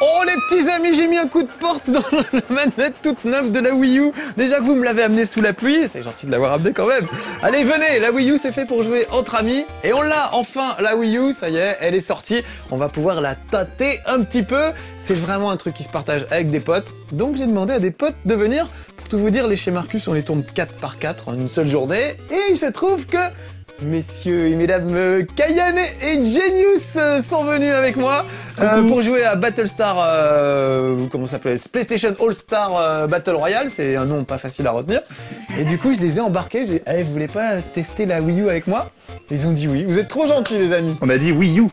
Oh les petits amis, j'ai mis un coup de porte dans la manette toute neuve de la Wii U. Déjà que vous me l'avez amenée sous la pluie, c'est gentil de l'avoir amenée quand même. Allez venez, la Wii U c'est fait pour jouer entre amis. Et on l'a enfin la Wii U, ça y est, elle est sortie. On va pouvoir la tâter un petit peu. C'est vraiment un truc qui se partage avec des potes. Donc j'ai demandé à des potes de venir. Pour tout vous dire, les chez Marcus on les tourne 4 par 4 en une seule journée. Et il se trouve que messieurs et mesdames, Kayane et Genius sont venus avec moi pour jouer à Battlestar, comment ça s'appelle, PlayStation All-Star Battle Royale, c'est un nom pas facile à retenir. Et du coup, je les ai embarqués, j'ai dit, hey, vous voulez pas tester la Wii U avec moi? Ils ont dit oui. Vous êtes trop gentils, les amis. On a dit Wii U.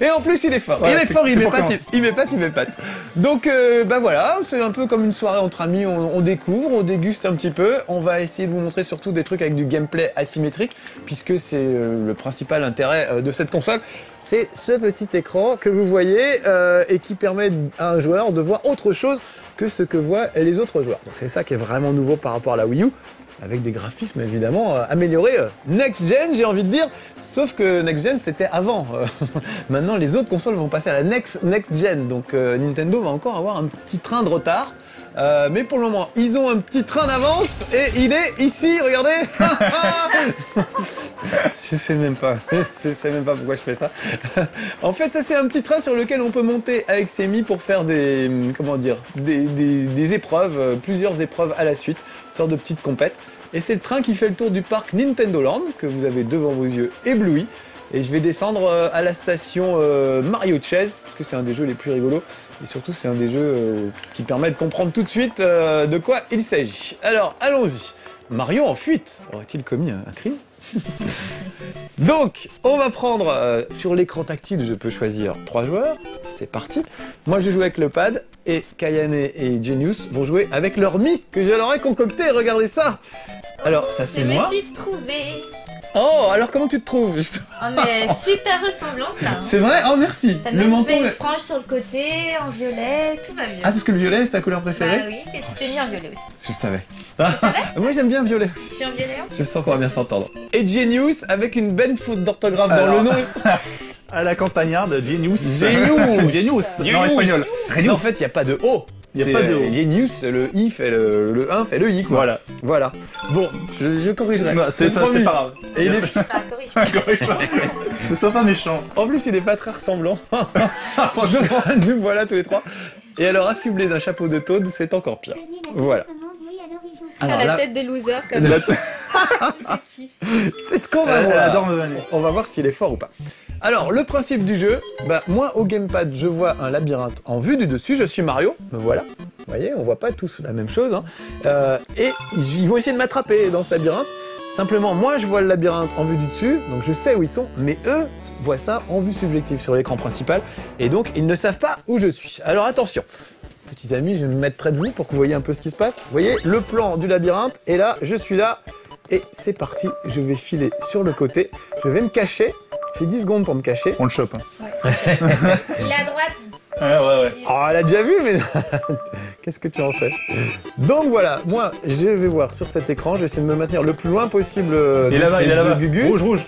Et en plus, il est fort. Ouais, il est fort, il m'épate. m'épate. Donc, bah voilà, c'est un peu comme une soirée entre amis. On découvre, on déguste un petit peu. On va essayer de vous montrer surtout des trucs avec du gameplay asymétrique, puisque c'est le principal intérêt de cette console. C'est ce petit écran que vous voyez et qui permet à un joueur de voir autre chose que ce que voient les autres joueurs. Donc c'est ça qui est vraiment nouveau par rapport à la Wii U, avec des graphismes évidemment améliorés. Next Gen, j'ai envie de dire, sauf que Next Gen c'était avant. Maintenant les autres consoles vont passer à la Next Gen, donc Nintendo va encore avoir un petit train de retard. Mais pour le moment, ils ont un petit train d'avance et il est ici, regardez. Je sais même pas pourquoi je fais ça. En fait, ça c'est un petit train sur lequel on peut monter avec Semi pour faire des, comment dire, des épreuves, plusieurs épreuves à la suite, une sorte de petite compète. Et c'est le train qui fait le tour du parc Nintendo Land que vous avez devant vos yeux ébloui. Et je vais descendre à la station Mario Chess, parce que c'est un des jeux les plus rigolos. Et surtout, c'est un des jeux qui permet de comprendre tout de suite de quoi il s'agit. Alors, allons-y. Mario en fuite. Aurait-il commis un crime? Donc, on va prendre sur l'écran tactile, je peux choisir 3 joueurs. C'est parti. Moi, je joue avec le pad et Kayane et Genius vont jouer avec leur mic que je leur ai concocté. Regardez ça. Alors, ça c'est moi. Je me suis trouvée. Oh, alors comment tu te trouves? On est super ressemblantes là. C'est vrai? Oh, merci. T'as Le même menton. fait une frange sur le côté, en violet, tout va bien. Ah, parce que le violet, c'est ta couleur préférée? Bah oui, et tu t'es mis en violet aussi. Je le savais. savais Moi, j'aime bien violet Je aussi. suis en violet hein. Je sens qu'on va bien s'entendre. Et Genius avec une belle faute d'orthographe dans le nom. À la campagnarde, Genius. Genius. Non, espagnol. Non, en fait, il n'y a pas de O. Il n'y a pas de O. Genius, le I fait le 1 fait le I, quoi. Voilà. Bon, je corrigerai. Non, c'est ça, promis. c'est pas grave. Et il est... Ah, corrige. Ne sois pas méchant. En plus, il est pas très ressemblant. Donc, nous voilà tous les trois. Et alors, affublé d'un chapeau de Toad, c'est encore pire. Voilà. T'as Alors, la là, tête des losers comme la- ça. Je kiffe. c'est ce qu'on va Elle voir. adore me vanner. On va voir s'il est fort ou pas. Alors, le principe du jeu, bah, moi, au gamepad, je vois un labyrinthe en vue du dessus. Je suis Mario, me voilà. Vous voyez, on voit pas tous la même chose. Hein. Et ils vont essayer de m'attraper dans ce labyrinthe. Simplement, moi, je vois le labyrinthe en vue du dessus, donc je sais où ils sont, mais eux voient ça en vue subjective sur l'écran principal, et donc ils ne savent pas où je suis. Alors attention, petits amis, je vais me mettre près de vous pour que vous voyez un peu ce qui se passe. Vous voyez le plan du labyrinthe, et là, je suis là, et c'est parti, je vais filer sur le côté, je vais me cacher, j'ai 10 secondes pour me cacher. On le chope. Hein. Il est à droite. Ouais. Oh, elle a déjà vu, mais qu'est-ce que tu en sais? Donc voilà, moi, je vais voir sur cet écran, je vais essayer de me maintenir le plus loin possible Il est là-bas, ces il est là-bas. deux Gugus. Rouge.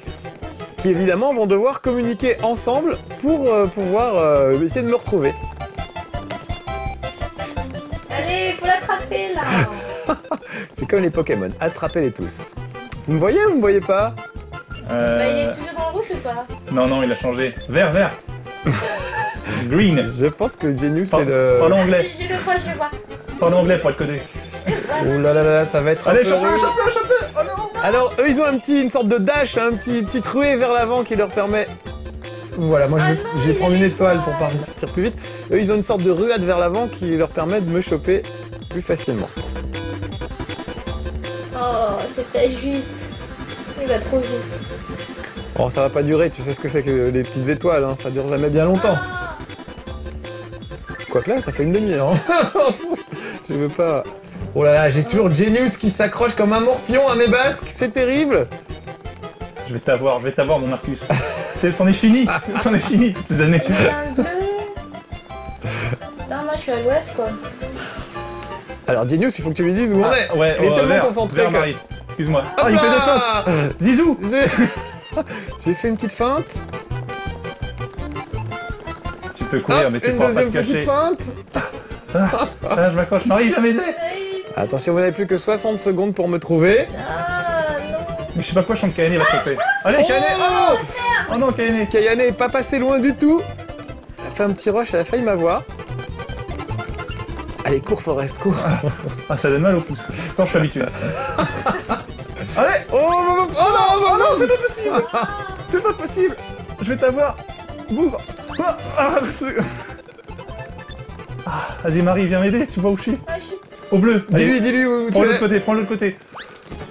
Qui évidemment vont devoir communiquer ensemble pour pouvoir essayer de me retrouver. Allez, faut l'attraper là. C'est comme les Pokémon, attrapez-les tous. Vous me voyez ou vous me voyez pas? Bah, il est toujours dans le rouge ou pas? Non, il a changé. Vert. Green. Je pense que Genius Parle est le... anglais. Je le vois. Parle anglais pour le coder. Oh là là, ça va être Allez, un peu chopez. rude. Oh non. Alors, eux, ils ont une sorte de dash, un petite ruée vers l'avant qui leur permet... Voilà, moi Ah je non, vais il prendre a une les étoile doigts. pour partir plus vite. Eux, ils ont une sorte de ruade vers l'avant qui leur permet de me choper plus facilement. Oh, c'est pas juste. Il va trop vite. Bon, ça va pas durer, tu sais ce que c'est que les petites étoiles, hein, ça dure jamais bien longtemps. Quoique là, ça fait une demi-heure. Je veux pas... Oh là là, j'ai toujours Genius qui s'accroche comme un morpion à mes basques, c'est terrible. Je vais t'avoir, mon Marcus. C'en est fini toutes ces années. Il y a un bleu. Putain, moi je suis à l'ouest quoi. Alors Genius, il faut que tu lui dises où on est. Ouais, il est tellement vert, concentré vert, que... Marie. Excuse-moi. Hop Ah, il fait là deux fautes. Zizou. J'ai fait une petite feinte. Tu peux courir, mais tu une pourras pas te deuxième petite cacher. feinte. Ah, je m'accroche. Marie, viens m'aider. Attention, vous n'avez plus que 60 secondes pour me trouver. Ah non. Mais je sais pas quoi, je sens que Kayane va te choper. Allez, Kayane. Oh, oh non, Kayane. Kayane est pas passé loin du tout. Elle a fait un petit rush, elle a failli m'avoir. Allez, cours Forest, cours. Ah, ça donne mal au pouce. Attends, je suis habitué. Allez. Oh Non, c'est pas possible. C'est pas possible. Je vais t'avoir. Bouvre. Vas-y, Marie, viens m'aider. Tu vois où je suis? Ah, je suis... Au bleu. Allez, Dis-lui où prends tu l'autre es. côté, prends l'autre côté.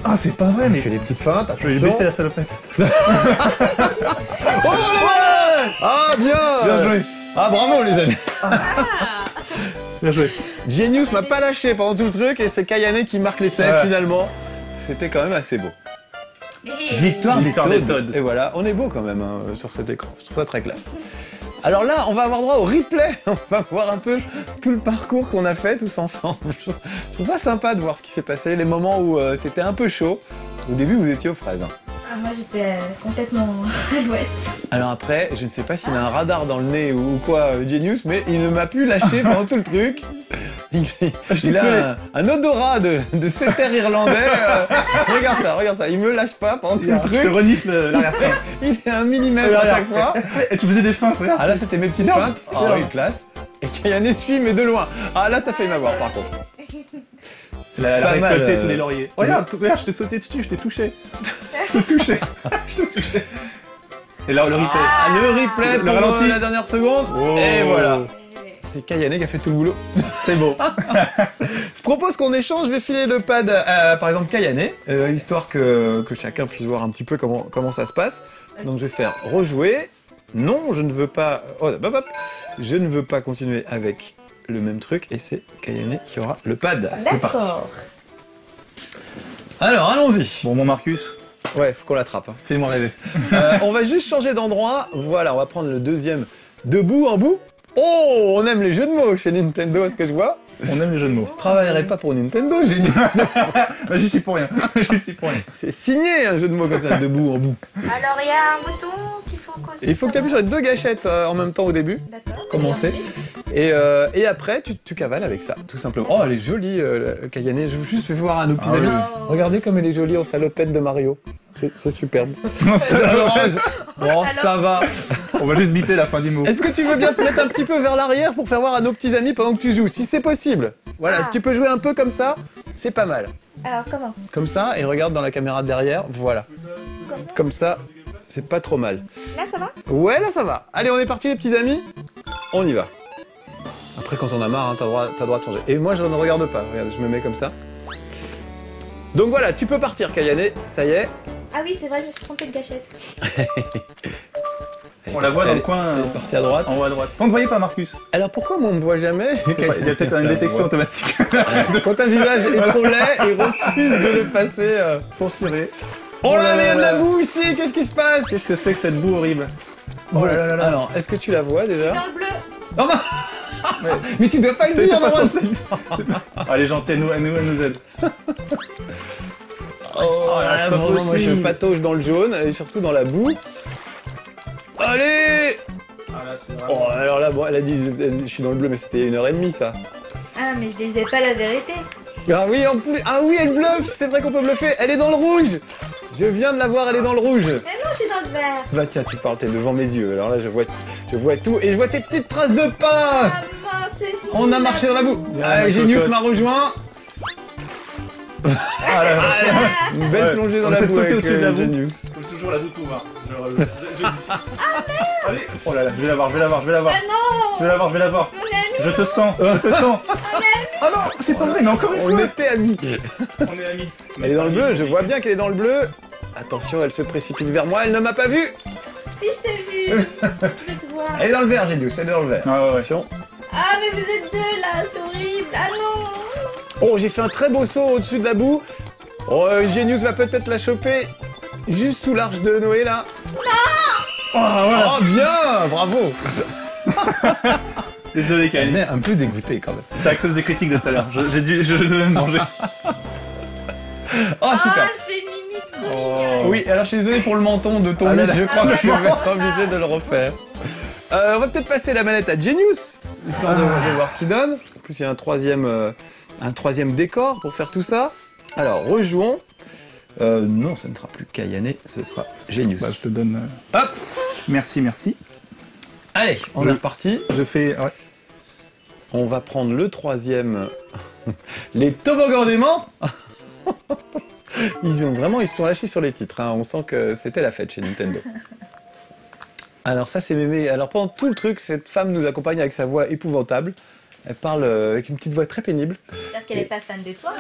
Ah, c'est pas vrai, Je mais. fais des petites feintes, Je vais lui attention. baisser la salopette. Oh, ah, bien. Bien joué. Ah, bravo les amis. Bien joué. Genius m'a pas lâché pendant tout le truc et c'est Kayane qui marque l'essai Ouais. finalement. C'était quand même assez beau. Mais... Victoire des Victoire des Toads. Toads. Et voilà, on est beau quand même hein, sur cet écran. Je trouve ça très classe. Alors là, on va avoir droit au replay. On va voir un peu tout le parcours qu'on a fait tous ensemble. Je trouve ça sympa de voir ce qui s'est passé, les moments où c'était un peu chaud. Au début, vous étiez aux fraises. Hein. Ah, moi j'étais complètement à l'ouest. Alors après, je ne sais pas s'il a un radar dans le nez ou quoi, Genius, mais il ne m'a plus lâché pendant tout le truc. Il a un odorat de sétaire irlandais. Regarde ça, il me lâche pas pendant tout le Je truc. renifle l'arrière-train. Il est un millimètre à chaque fois. Et tu faisais des feintes, regarde. Ah là, c'était mes petites Non, feintes. Ah non. oui, classe. Et Kayane suit, mais de loin. Ah là, t'as failli m'avoir par contre. C'est la pas mal, récoltée tous les lauriers. Regarde, regarde, je t'ai sauté dessus, je t'ai touché. Je t'ai touché. Je t'ai touché. Et là, le replay. Ah, le replay Le pour ralenti. la dernière seconde. Oh. Et voilà. C'est Kayane qui a fait tout le boulot. C'est beau. Je propose qu'on échange, je vais filer le pad à, par exemple, Kayane, histoire que chacun puisse voir un petit peu comment ça se passe. Donc je vais faire rejouer. Non, je ne veux pas... Oh, hop, hop. Je ne veux pas continuer avec le même truc, et c'est Kayane qui aura le pad. C'est parti. D'accord. Alors, allons-y. Bon, mon Marcus, Ouais, faut qu'on l'attrape. Hein. fais-moi rêver. On va juste changer d'endroit. Voilà, on va prendre le deuxième de bout en bout. Oh, on aime les jeux de mots chez Nintendo, est-ce que je vois? On aime les jeux de mots. Je travaillerai pas pour Nintendo, génie. Bah, j'y suis pour rien. J'y suis pour rien. C'est signé un jeu de mots comme ça, de bout en bout. Alors il y a un bouton qu'il faut causer. Et il faut que tu appuies sur les deux gâchettes en même temps au début. D'accord. Commencer. Et ensuite Et après, tu cavales avec ça, tout simplement. Oh, elle est jolie, la Kayane. Je veux juste faire voir à nos petits Ah amis. oui. Oh. Regardez comme elle est jolie en salopette de Mario. C'est superbe. Non, c'est- Oh, ça va. On va juste biper la fin du mot. Est-ce que tu veux bien te mettre un petit peu vers l'arrière pour faire voir à nos petits amis pendant que tu joues, si c'est possible? Voilà, Ah. si tu peux jouer un peu comme ça, c'est pas mal. Alors comment? Comme ça, et regarde dans la caméra de derrière, voilà. Comme ça, c'est pas trop mal. Là ça va? Ouais, là ça va. Allez, on est parti les petits amis. On y va. Après, quand on a marre, hein, t'as droit de changer. Et moi, je ne regarde pas. Regarde, je me mets comme ça. Donc voilà, tu peux partir, Kayane. Ça y est. Ah oui c'est vrai, je me suis trompée de gâchette. On la voit dans Elle le coin, Elle est partie à droite. en haut à droite. On ne voyait pas, Marcus. Alors pourquoi moi on me voit jamais? Il y a peut-être une détection automatique. Quand un visage est trop laid, il refuse de le passer. Censuré. Oh là, mais il y a de la là. boue ici. Qu'est-ce qui se passe? Qu'est-ce que c'est que cette boue horrible? Oh là là là là. Alors, est-ce que tu la vois déjà? Dans le bleu. Oh, non. Mais tu dois pas le T'es dire, pas normalement. censé. Ah, elle est gentille, elle nous aide. Oh là, c'est pas vraiment, moi je possible. patauge dans le jaune et surtout dans la boue. Allez! Ah là, c'est Oh, alors là, bon, elle a dit, je suis dans le bleu, mais c'était il y a 1h30 ça. Ah mais je disais pas la vérité. Ah oui, en plus, ah oui, elle bluffe, c'est vrai qu'on peut bluffer, elle est dans le rouge! Je viens de la voir, elle est dans le rouge. Mais non je suis dans le vert. Bah tiens, tu parles, t'es devant mes yeux, alors là je vois tout et je vois tes petites traces de pas! Ah mince c'est On a marché dans la boue. Bien, Ah, ma Genius cocotte. m'a rejoint. Ah là là. Une belle Ouais, plongée dans on la essaie de boue sauter avec au-dessus de la boue. Genius. Faut toujours la boue couverte. Allez. Oh là là, je vais la voir. Ah non. Je vais la voir. Mon ami. Je te sens. Oh non, c'est pas vrai, mais encore une On fois. était amis. On est amis. Elle est dans le bleu, je vois bien qu'elle est dans le bleu. Attention, elle se précipite vers moi, elle ne m'a pas vu. Si je t'ai vu. Je vais te voir. Elle est dans le vert, Genius, elle est dans le vert. Ouais, ouais, ouais. Attention. Ah mais vous êtes deux là, c'est horrible. Ah non. Oh, j'ai fait un très beau saut au-dessus de la boue. Oh, Genius va peut-être la choper juste sous l'arche de Noé là. Oh, voilà. Oh, bien, bravo. Désolé, Elle Kayane. est un peu dégoûtée quand même. C'est à cause des critiques de tout à l'heure. Je devais me manger. Oh, super. elle fait une mimique trop Oh. mignonne. Oui, alors je suis désolé pour le menton de ton Ah là miss, là. je crois que je vais être obligé de le refaire. On va peut-être passer la manette à Genius, histoire de voir ce qu'il donne. En plus, il y a un troisième décor pour faire tout ça. Alors, rejouons. Non, ce ne sera plus Kayane, ce sera Genius. Bah, je te donne... Hop. Merci, merci. Allez, on est reparti. Je fais... Ouais. On va prendre le troisième. Les toboggans d'aimants. Ils se sont lâchés sur les titres. Hein. On sent que c'était la fête chez Nintendo. Alors ça, c'est mémé. Alors pendant tout le truc, cette femme nous accompagne avec sa voix épouvantable. Elle parle avec une petite voix très pénible. J'espère qu'elle n'est pas fan de toi.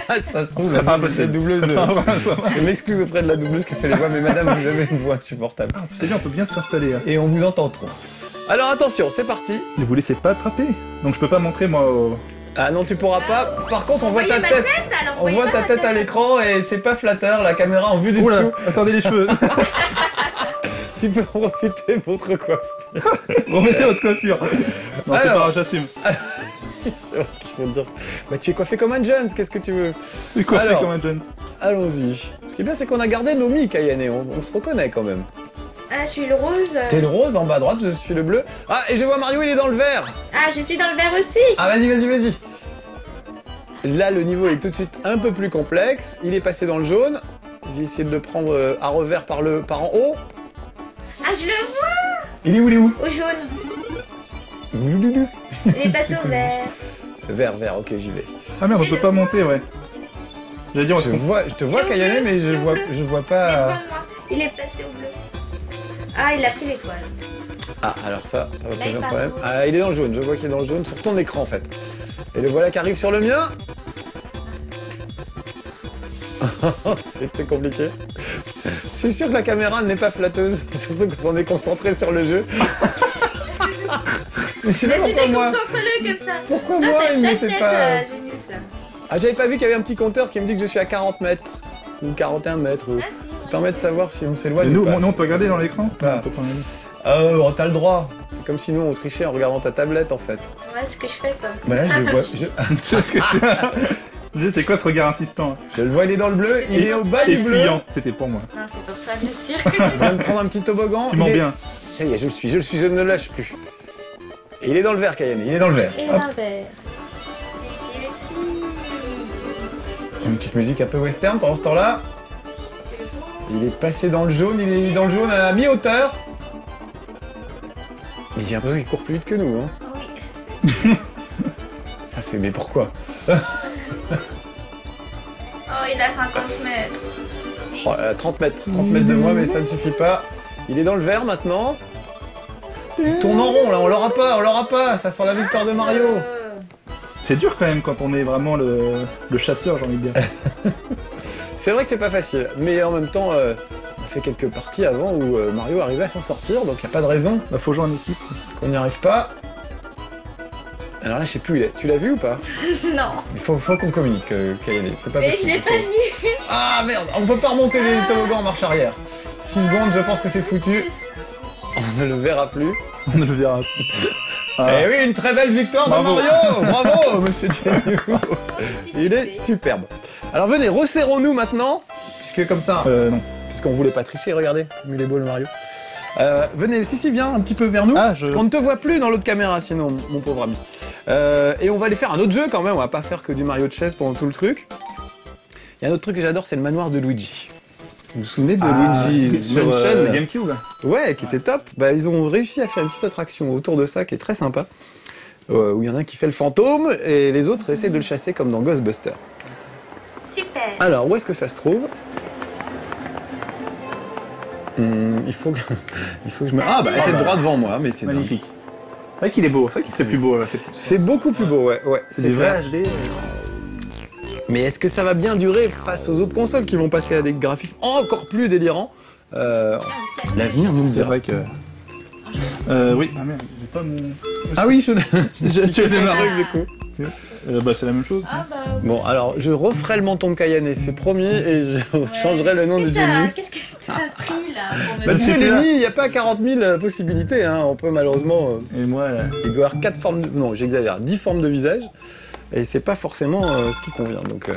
Hein. Ça se trouve, Ça pas la impossible. doubleuse. Je m'excuse auprès de la doubleuse qui fait les voix, mais madame, vous avez une voix insupportable. Ah, c'est bien, on peut bien s'installer. Hein. Et on vous entend trop. Alors attention, c'est parti. Ne vous laissez pas attraper. Donc je peux pas montrer, moi... Ah non, tu pourras pas. Par contre, on voit ta tête. On voit ta tête à l'écran et c'est pas flatteur, la caméra en vue du dessous. Attendez les cheveux. Tu peux en profiter pour te coiffer. Remettez votre coiffure. Non, c'est pas grave, j'assume. C'est vrai qu'il faut dire ça. Bah tu es coiffé comme un Jones, qu'est-ce que tu veux? Je suis coiffé Alors, comme un Jones. Allons-y. Ce qui est bien, c'est qu'on a gardé nos mi, Kayane. On se reconnaît quand même. Ah, je suis le rose. T'es le rose en bas à droite, je suis le bleu. Ah, et je vois Mario, il est dans le vert. Ah, je suis dans le vert aussi. Ah, vas-y. Là, le niveau est tout de suite un peu plus complexe. Il est passé dans le jaune. J'ai essayé de le prendre à revers par en haut. Ah, je le vois. Il est où? Au jaune. Doudou. Il est passé au vert. Vert, ok, j'y vais. Ah merde, on peut pas monter, ouais. J'allais dire, Je te vois, Kayane, mais je vois Mais pas... devant moi. Il est passé au bleu. Ah, il a pris l'étoile. Ah, alors ça va Là, poser il un part problème. où Ah, il est dans le jaune, je vois qu'il est dans le jaune, sur ton écran en fait. Et le voilà qui arrive sur le mien. C'était compliqué. C'est sûr que la caméra n'est pas flatteuse, surtout quand on est concentré sur le jeu. Mais c'est Mais pourquoi c'était moi. concentre-le comme ça. Pourquoi Toi, moi t'as il une sale n'était tête, pas... Genius. Ah, j'avais pas vu qu'il y avait un petit compteur qui me dit que je suis à 40 mètres. Ou 41 mètres. Ah, Ça si. permet de savoir si on s'éloigne nous, ou pas. on peut regarder dans l'écran. Pas. On peut pas regarder. Oh, t'as le droit. C'est comme si nous on trichait en regardant ta tablette en fait. Ouais, ce que je fais, quoi. Bah là, je le vois. Je dis, c'est quoi ce regard insistant? Je le vois, il est dans le bleu, il est au bas Et du bleu. fuyant, c'était pour moi. Non, c'est pour ça, bien sûr. Il vient de prendre un petit toboggan. Tu mens bien. Ça y est, je ne le lâche plus. Et il est dans le vert, Kayane, il est dans le vert. Et Hop. dans le vert. J'y suis aussi. Une petite musique un peu western pendant ce temps-là. Il est passé dans le jaune, il est dans le jaune à mi-hauteur. Mais j'ai l'impression qu'il court plus vite que nous. Hein. Oui. Ça c'est... Mais pourquoi? Oh, il a 50 mètres. Oh, 30 mètres. 30 mètres de moi, mais ça ne suffit pas. Il est dans le vert maintenant. Il tourne en rond là, on l'aura pas. Ça sent la victoire de Mario. C'est dur quand même quand on est vraiment le chasseur, j'ai envie de dire. C'est vrai que c'est pas facile, mais en même temps, on a fait quelques parties avant où Mario arrivait à s'en sortir, donc il n'y a pas de raison Bah, faut jouer en équipe. qu'on n'y arrive pas. Alors là, je sais plus où il est. Tu l'as vu ou pas? Non. Il faut qu'on communique, Kayane, c'est pas Mais je possible. l'ai pas vu. Ah merde, on peut pas remonter les toboggans en marche arrière. 6 secondes, je pense que c'est foutu. On ne le verra plus. On le verra. Ah. Eh oui, une très belle victoire Bravo. de Mario. Bravo, monsieur Genius. Il est superbe. Alors venez, resserrons-nous maintenant, puisque comme ça... Non. Puisqu'on voulait pas tricher, regardez, comme il est beau le Mario. Venez, si, viens un petit peu vers nous. Ah, Parce qu'on ne te voit plus dans l'autre caméra, sinon, mon pauvre ami. Et on va aller faire un autre jeu quand même, on va pas faire que du Mario de chaise pendant tout le truc. Il y a un autre truc que j'adore, c'est le manoir de Luigi. Vous vous souvenez de Luigi sur Mansion GameCube. Ouais, qui était top. Bah, ils ont réussi à faire une petite attraction autour de ça qui est très sympa. Où il y en a un qui fait le fantôme et les autres essaient de le chasser comme dans Ghostbusters. Super. Alors, où est-ce que ça se trouve? Il faut que je me... Ah bah c'est droit devant moi, mais c'est dingue. Magnifique. C'est vrai qu'il est beau, c'est vrai qu'il c'est plus beau. Là. C'est beaucoup plus beau, ouais. C'est des clair. vrais HD. Mais est-ce que ça va bien durer face aux autres consoles qui vont passer à des graphismes encore plus délirants? L'avenir nous le C'est dira. vrai que... oui, ah merde, j'ai pas mon... Ah oui, je... Tu as démarré. du coup. Bah c'est la même chose. Ah bah... Bon, alors je referai le menton de Kayane, c'est promis, et je changerai le nom de Genius. Qu'est-ce que t'as pris là pour me Bah, tu sais, c'est plus là. Lémi, il n'y a pas 40 000 possibilités, hein. On peut malheureusement... Et moi, là... il doit y avoir 4 formes de... Non, j'exagère, 10 formes de visage, et c'est pas forcément ce qui convient, donc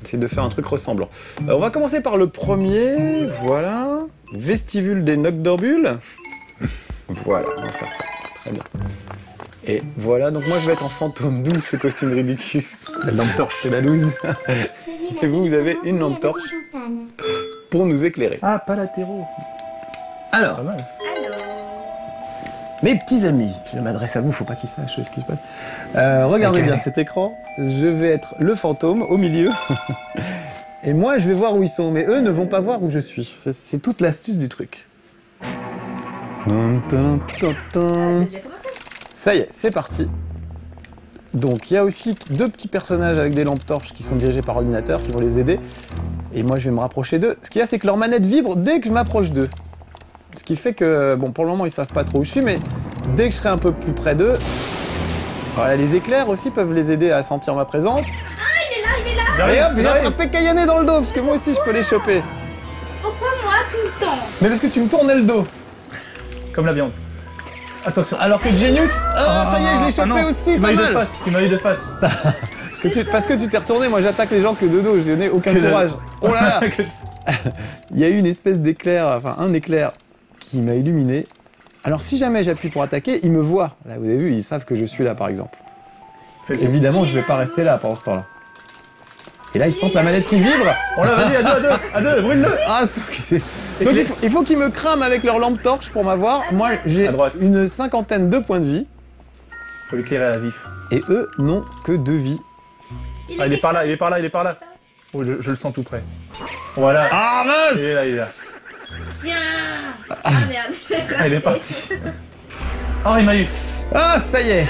essayer de faire un truc ressemblant. On va commencer par le premier, voilà, vestibule des Nocturbules. Voilà, on va faire ça. Très bien. Et voilà, donc moi je vais être en fantôme, d'où ce costume ridicule. La lampe torche. C'est la loose. Et vous avez une lampe torche pour nous éclairer. Ah, pas latéraux. Alors, Pas mal. Alors, mes petits amis, je m'adresse à vous, faut pas qu'ils sachent ce qui se passe. Regardez Ok. bien cet écran, je vais être le fantôme au milieu. Et moi je vais voir où ils sont, mais eux ne vont pas voir où je suis. C'est toute l'astuce du truc. c'est déjà commencé. Ça y est, c'est parti. Donc il y a aussi deux petits personnages avec des lampes torches qui sont dirigés par ordinateur qui vont les aider. Et moi je vais me rapprocher d'eux. Ce qu'il y a, c'est que leur manette vibre dès que je m'approche d'eux. Ce qui fait que, bon, pour le moment ils savent pas trop où je suis, mais dès que je serai un peu plus près d'eux, voilà, les éclairs aussi peuvent les aider à sentir ma présence. Et hop, je vais attraper Kayane dans le dos, parce que moi aussi je peux les choper. Pourquoi moi tout le temps? Mais parce que tu me tournais le dos. Comme la viande. Attention. Alors que Genius, ça y est, je l'ai chopé non, aussi, tu pas m'as eu de mal. face. Tu m'as eu de face. Parce que tu t'es retourné, moi j'attaque les gens que de dos, je n'ai aucun Que dalle. courage. Oh là là. Il y a eu une espèce d'éclair, enfin un éclair qui m'a illuminé. Alors si jamais j'appuie pour attaquer, ils me voient. Là vous avez vu, ils savent que je suis là par exemple. Évidemment, je vais pas rester là pendant ce temps-là. Et là, ils sentent la manette qui vibre. On l'a, vas-y, à deux, brûle-le. Ah, donc il faut qu'ils me crament avec leur lampe torche pour m'avoir. Moi, j'ai À droite. une cinquantaine de points de vie. Faut l'éclairer à la vif. Et eux n'ont que 2 vies. Ah, il est par là, il est par là, il est par là. Oh, je le sens tout près. Voilà. Ah mince! Il est là, il est là. Tiens. Ah merde. Ah, il est parti. Oh, il m'a eu. Ah, ça y est!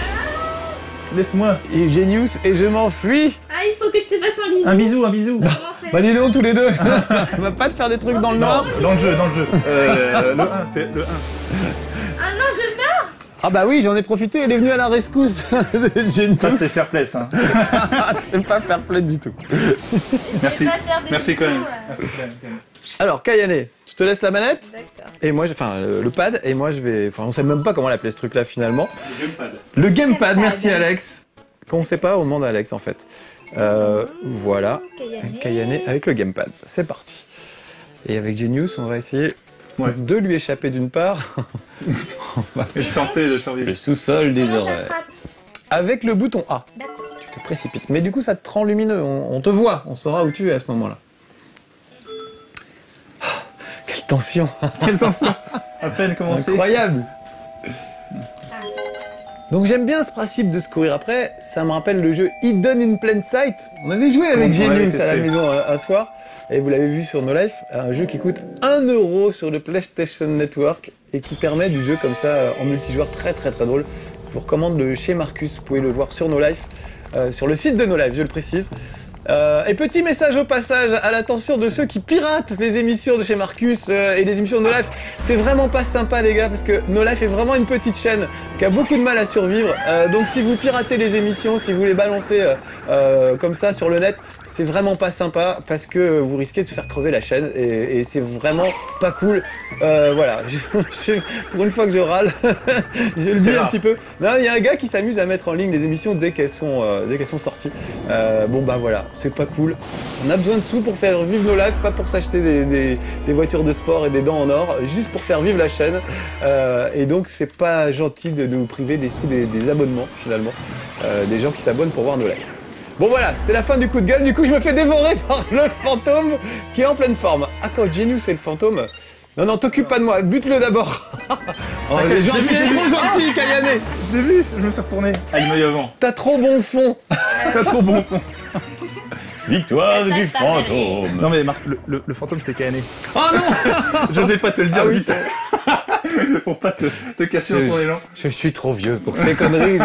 Laisse-moi. Et Genius, et je m'enfuis. Ah, il faut que je te fasse un bisou. Un bisou, un bisou. Comment faire? Bah dis donc tous les deux. Ça va pas te faire des trucs dans le noir. Dans le jeu, dans le jeu. Le 1, c'est le 1. Ah non, je meurs. Ah bah oui, j'en ai profité, elle est venue à la rescousse de Genius. Ça, c'est fair play, ça. C'est pas fair play du tout. Merci. Je vais pas faire de Merci quand bisous, même. ouais. Merci quand même. Alors Kayane, je te laisse la manette. D'accord. Et moi, enfin le pad, et moi je vais... Enfin on sait même pas comment l'appeler ce truc là finalement. Le gamepad. Le gamepad, Gamepad. merci Alex. Quand on sait pas, on demande à Alex en fait. Voilà, Kayane avec le gamepad, c'est parti. Et avec Genius, on va essayer de lui échapper d'une part. Et tenter de survivre. Le sous-sol des Comment oreilles. j'attrape? Avec le bouton A, D'accord. tu te précipites. Mais du coup, ça te rend lumineux, on te voit, on saura où tu es à ce moment-là. Ah, quelle tension, Quelle tension. À peine commencé. incroyable. Donc j'aime bien ce principe de se courir après, ça me rappelle le jeu Hidden in Plain Sight. On avait joué avec On l'avait Genius à la testé. maison un soir, et vous l'avez vu sur No Life, un jeu qui coûte 1 € sur le PlayStation Network, et qui permet du jeu comme ça en multijoueur très drôle. Je vous recommande le chez Marcus, vous pouvez le voir sur No Life, sur le site de No Life, je le précise. Et petit message au passage à l'attention de ceux qui piratent les émissions de chez Marcus et les émissions de No Life. C'est vraiment pas sympa les gars, parce que No Life est vraiment une petite chaîne qui a beaucoup de mal à survivre. Donc si vous piratez les émissions, si vous les balancez comme ça sur le net, c'est vraiment pas sympa parce que vous risquez de faire crever la chaîne et c'est vraiment pas cool. Voilà, pour une fois que je râle, je le dis un rare. petit peu. Non, il y a un gars qui s'amuse à mettre en ligne les émissions dès qu'elles sont sorties. Bon bah voilà, c'est pas cool. On a besoin de sous pour faire vivre nos lives, pas pour s'acheter des voitures de sport et des dents en or, juste pour faire vivre la chaîne. Et donc c'est pas gentil de nous priver des sous des abonnements finalement, des gens qui s'abonnent pour voir nos lives. Bon voilà, c'était la fin du coup de gueule, du coup je me fais dévorer par le fantôme qui est en pleine forme. Ah quand Genius c'est le fantôme. Non, t'occupe pas de moi, bute-le d'abord. Oh, il est je l'ai gentil, vu, il est je l'ai trop vu. gentil, Kayane. Je l'ai vu, je me suis retourné. Ah, il m'a eu avant. T'as trop bon fond. T'as trop bon fond. Victoire du fantôme. Non, mais Marc, le fantôme, c'était Kayane. Oh non. J'osais pas te le dire Ah oui, vite. Pour pas te casser dans ton élan. Je suis trop vieux pour ces conneries,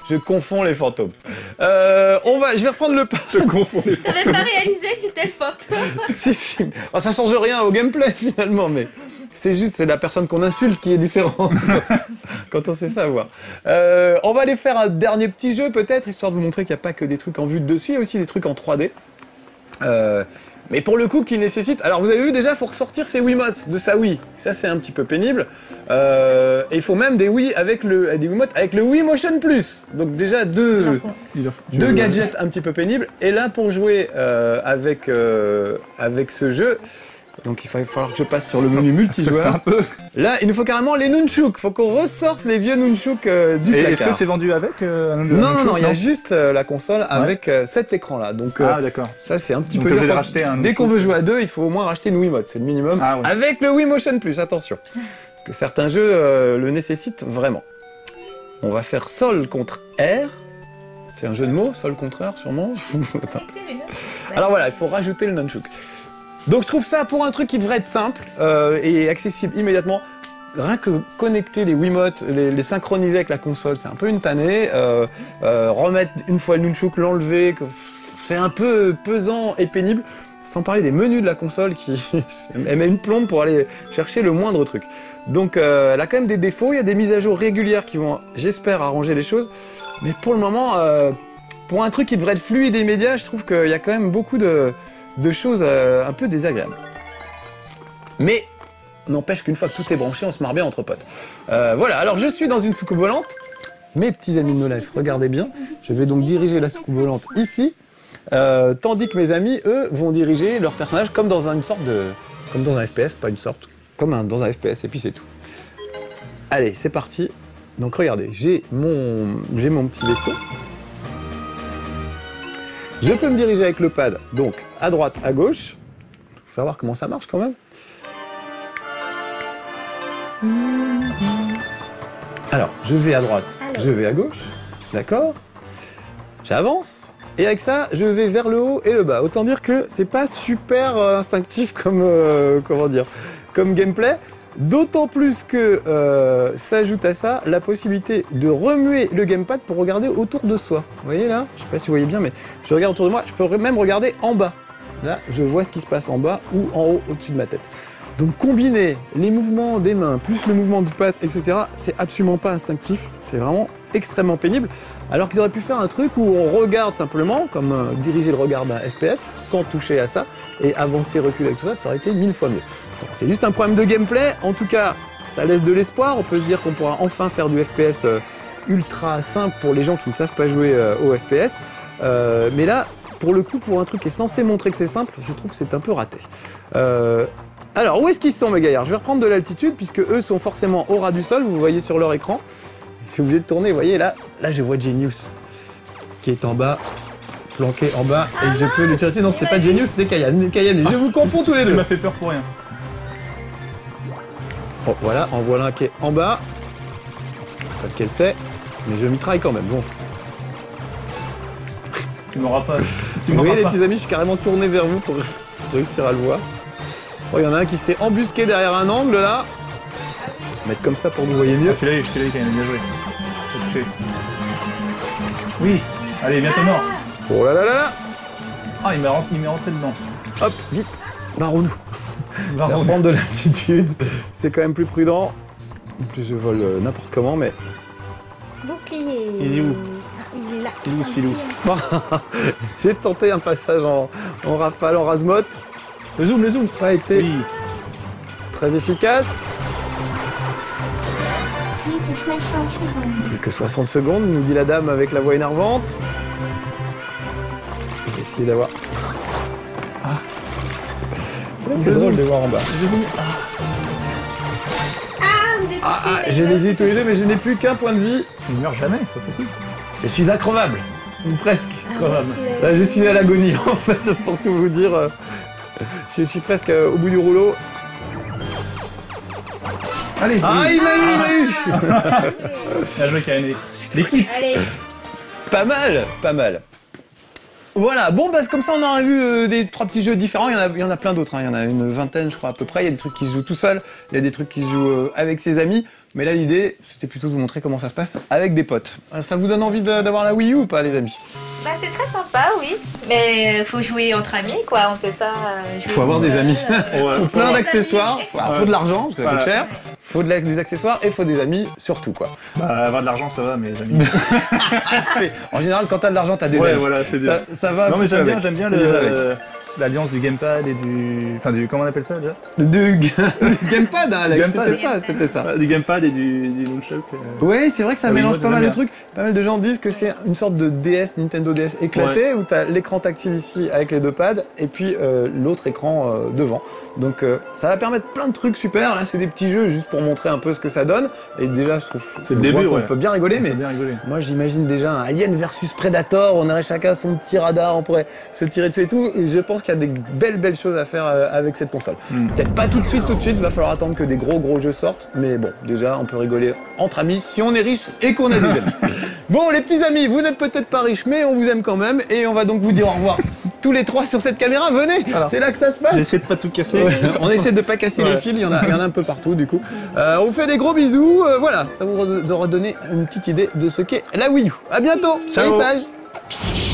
je confonds les fantômes. Je vais reprendre le pas. Je confonds les T'avais fantômes. pas réalisé que j'étais le fantôme. Si. Oh, ça change rien au gameplay finalement, mais c'est la personne qu'on insulte qui est différente quand on s'est fait avoir. On va aller faire un dernier petit jeu peut-être, histoire de vous montrer qu'il n'y a pas que des trucs en vue de dessus, il y a aussi des trucs en 3D. Mais pour le coup qui nécessite... Alors vous avez vu déjà, il faut ressortir ses Wiimotes de sa Wii. Ça c'est un petit peu pénible. Et il faut même des Wiimotes avec le Wii Motion Plus. Donc déjà deux gadgets un petit peu pénibles. Et là pour jouer avec ce jeu, Donc il va falloir que je passe sur le menu multijoueur. C'est un peu... Là, il nous faut carrément les nunchuks. Faut qu'on ressorte les vieux nunchuks du Et placard. est-ce que c'est vendu avec un Non, il y a juste la console avec cet écran-là. Donc ah, d'accord. ça, c'est un petit Donc peu t'es obligé dur. de racheter un Dès qu'on nunchuk. veut jouer à deux, il faut au moins racheter une Wiimote. C'est le minimum. Ah, ouais. Avec le Wii Motion Plus, attention. Parce que certains jeux le nécessitent vraiment. On va faire Sol contre R. C'est un jeu de mots, Sol contre R, sûrement. Attends. Alors voilà, il faut rajouter le nunchuk. Donc je trouve ça pour un truc qui devrait être simple et accessible immédiatement. Rien que connecter les Wiimotes, les synchroniser avec la console, c'est un peu une tannée. Remettre une fois le nunchuk, l'enlever, c'est un peu pesant et pénible. Sans parler des menus de la console qui elle met une plombe pour aller chercher le moindre truc. Donc elle a quand même des défauts, il y a des mises à jour régulières qui vont, j'espère, arranger les choses. Mais pour le moment, pour un truc qui devrait être fluide et immédiat, je trouve qu'il y a quand même beaucoup de choses un peu désagréables. Mais n'empêche qu'une fois que tout est branché, on se marre bien entre potes. Voilà, alors je suis dans une soucoupe volante. Mes petits amis de No Life, regardez bien. Je vais donc diriger la soucoupe volante ici. Tandis que mes amis, eux, vont diriger leur personnage comme dans une sorte de... Comme dans un FPS, pas une sorte. Dans un FPS, et puis c'est tout. Allez, c'est parti. Donc regardez, j'ai mon petit vaisseau. Je peux me diriger avec le pad, donc à droite, à gauche. Faut savoir comment ça marche quand même. Alors, je vais à droite, je vais à gauche. D'accord. J'avance. Et avec ça, je vais vers le haut et le bas. Autant dire que c'est pas super instinctif comme, comment dire, comme gameplay. D'autant plus que s'ajoute à ça la possibilité de remuer le gamepad pour regarder autour de soi. Vous voyez là? Je sais pas si vous voyez bien, mais je regarde autour de moi. Je peux même regarder en bas. Là, je vois ce qui se passe en bas ou en haut, au-dessus de ma tête. Donc combiner les mouvements des mains plus le mouvement du pad, etc., c'est absolument pas instinctif. C'est vraiment extrêmement pénible. Alors qu'ils auraient pu faire un truc où on regarde simplement, comme diriger le regard d'un FPS, sans toucher à ça, et avancer, reculer avec tout ça, ça aurait été 1000 fois mieux. C'est juste un problème de gameplay. En tout cas, ça laisse de l'espoir. On peut se dire qu'on pourra enfin faire du FPS ultra simple pour les gens qui ne savent pas jouer au FPS. Mais là, pour le coup, pour un truc qui est censé montrer que c'est simple, je trouve que c'est un peu raté. Alors, où est-ce qu'ils sont, mes gaillards? Je vais reprendre de l'altitude, puisque eux sont forcément au ras du sol, vous voyez sur leur écran. Je suis obligé de tourner, vous voyez, là je vois Genius, qui est en bas, planqué en bas, et je peux lui tirer dessus. Non, c'était pas Genius, c'était Kayane. Kayane, je vous confonds tous les Tu deux. m'as fait peur pour rien. Bon, voilà, en voilà un qui est en bas. Pas lequel c'est, mais je mitraille quand même. Bon. Tu m'auras pas. Tu Vous m'auras voyez, les pas. petits amis, je suis carrément tourné vers vous pour réussir à le voir. Oh, il y en a un qui s'est embusqué derrière un angle, là. Mettre comme ça pour que vous voyez mieux. Ah, tu l'as eu quand même, bien joué. T'as touché. Oui, allez, bientôt mort. Oh là là là là. Ah, il m'est rentré dedans. Hop, vite, barreau-nous. Va On va revenir. reprendre de l'altitude, c'est quand même plus prudent. En plus, je vole n'importe comment, mais... Bouclier. Il est où? Il est là. Il est où, ce filou? J'ai tenté un passage en rafale, en rase-motte. Le zoom. Pas été Oui. très efficace. Plus que 60 secondes. Plus que 60 secondes, nous dit la dame avec la voix énervante. Je vais essayer d'avoir... Ah. C'est drôle de voir en bas. J'ai les yeux tous les deux, mais je n'ai plus qu'un point de vie. Tu ne meurs jamais, c'est pas possible. Je suis increvable. Ou presque. Incroyable. Là, je suis à l'agonie, en fait, pour tout vous dire. Je suis presque au bout du rouleau. Allez. Ah, il m'a eu. Bien joué, Karen. L'équipe. Allez. Pas mal, pas mal. Voilà, bon, bah, comme ça, on aura vu des 3 petits jeux différents. Il y en a plein d'autres, hein. Il y en a une vingtaine, je crois, à peu près. Il y a des trucs qui se jouent tout seul, il y a des trucs qui se jouent avec ses amis. Mais là, l'idée, c'était plutôt de vous montrer comment ça se passe avec des potes. Ça vous donne envie d'avoir la Wii U ou pas, les amis? Bah c'est très sympa, oui. Mais faut jouer entre amis, quoi. On peut pas jouer. Il faut avoir tout des seul. amis. Ouais. Plein d'accessoires. Faut de l'argent, parce que ça Voilà. coûte cher. Faut des accessoires et faut des amis, surtout, quoi. Bah, avoir de l'argent, ça va, mais les amis. En général, quand t'as de l'argent, t'as des Ouais, amis. voilà, c'est bien. Ça va. un Non, mais petit peu j'aime bien avec. C'est bien avec. l'alliance du gamepad et du... Enfin, comment on appelle ça déjà? Du gamepad, hein, Alex, Gamepad. c'était ça. Du gamepad et du nunchuk. Ouais, c'est vrai que ça Ah oui, mélange moi, pas mal de j'aime trucs. Pas mal de gens disent que c'est une sorte de DS, Nintendo DS éclaté, où t'as l'écran tactile ici avec les deux pads, et puis l'autre écran devant. Donc ça va permettre plein de trucs super. Là, c'est des petits jeux juste pour montrer un peu ce que ça donne. Et déjà, je trouve C'est le début, qu'on ouais. peut bien rigoler, mais bien rigoler. moi j'imagine déjà un Alien versus Predator, on aurait chacun son petit radar, on pourrait se tirer dessus et tout. Et je pense qu'il y a des belles choses à faire avec cette console. Peut-être pas tout de suite, va falloir attendre que des gros jeux sortent. Mais bon, déjà, on peut rigoler entre amis si on est riche et qu'on a des amis. Bon, les petits amis, vous n'êtes peut-être pas riches, mais on vous aime quand même. Et on va donc vous dire au revoir tous les trois sur cette caméra. Venez, Alors, c'est là que ça se passe. J'essaie de pas tout casser. Ouais, on essaie de pas casser les fils, il y en a un peu partout du coup. On vous fait des gros bisous, voilà, ça vous aura donné une petite idée de ce qu'est la Wii U. À bientôt, Ciao. salut sage.